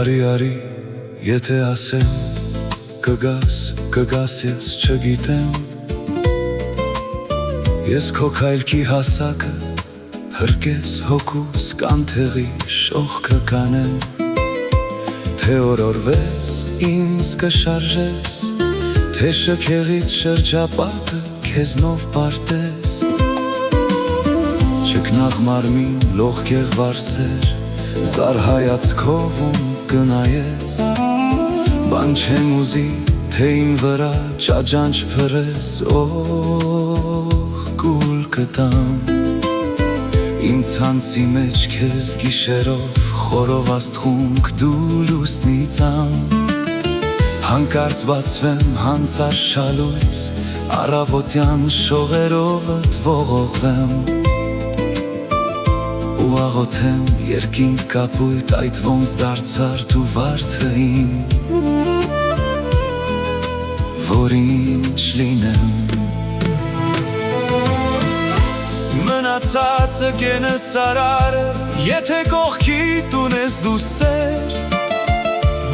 Արի, եթե ասեմ, կգաս ես չգիտեմ, ես քո քայլքի հասակը հրկես հոգուս կանթեղի շողքը կանեմ, թե օրորվես ինձ կշարժես, թե շքեղից շրջապատը քեզնով պարտես, չկնաղ մարմին լողքեղ վարսեր, զարհայացքով կնայես, բան չեմ ուզի, թե իմ վրա ճաջանչ փրես, կուլ կտամ, իմ ցանցի մեջ քեզ գիշերով, խորով աստղունք դու լուսնից ամ, հանկարծ բացվեմ հանցար շալույս, առավոտյան շողերովդ ողողվեմ, ու աղոթեմ երկինք կապույտ այդ ոնց դարձար դու վարդը իմ, որ ինչ լինեմ, մնացածը կենս արարը, եթե կողքիդ ունես դու սեր,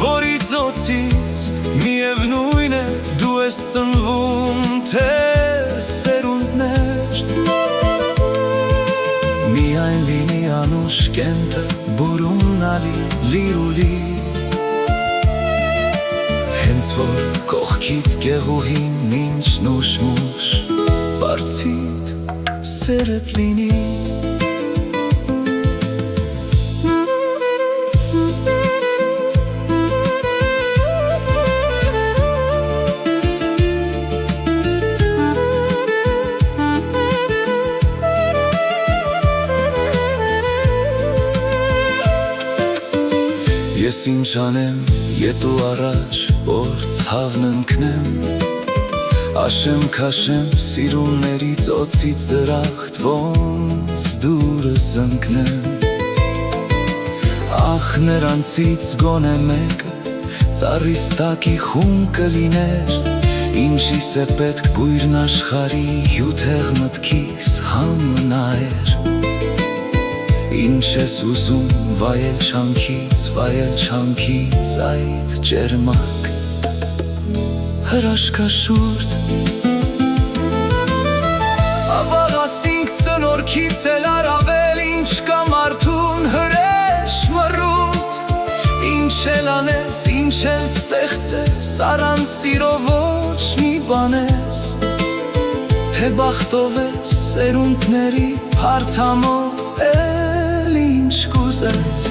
որի ծոցից միևնույն է դու ես ծնվում, թե սերունդներ, միայն լինի անուշ կենտը, բուրումնալի, լիրուլի, հենց որ կողքիդ գեղուհին մինչ նուշմուշ, բարձիտ սերդ լինի, ես ինչ անեմ, ետու առաջ, որ ցավն ընկնեմ, աշեմ քաշեմ սիրունների ծոցից դրախտ, ոնց դուրս ընկնեմ, ախ նրանցից գոնե մեկը, ծառիս տակի խում կլիներ, ինչիս է պետք բույրն աշխարի հյութեղ մտքիս համնայր, ինչ ես ուզում վայել չանքից այդ ջերմակ հրաշքաշուրդ, ավաղասինք ծնորքից էլ առավել, ինչ կա մարդուն հրեշ մռութ, ինչ էլ անես, ինչ էլ ստեղծես, առանց սիրո ոչ մի բանես, թե բախտով ես սերունդների փարթամով ինչ կուզես,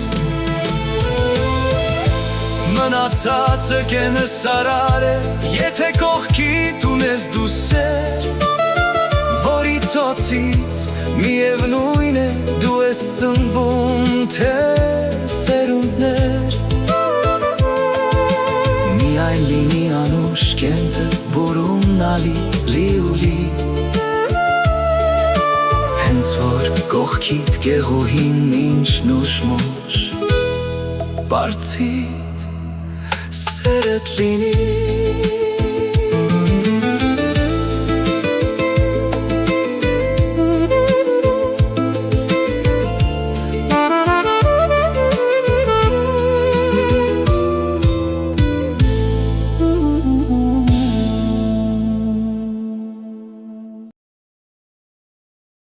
մնացածը կենս արար է, եթե կողքիդ ունես դու սեր, որի ծոցից միևնույն է դու ես ծնվում, թե սերունդներ, միայն լինի անուշ կենտը, բուրումնալի, լիուլի, հենց որ կողքիդ գեղուհին ինչ նուշմուշ, բարձիտ սերդ լինի,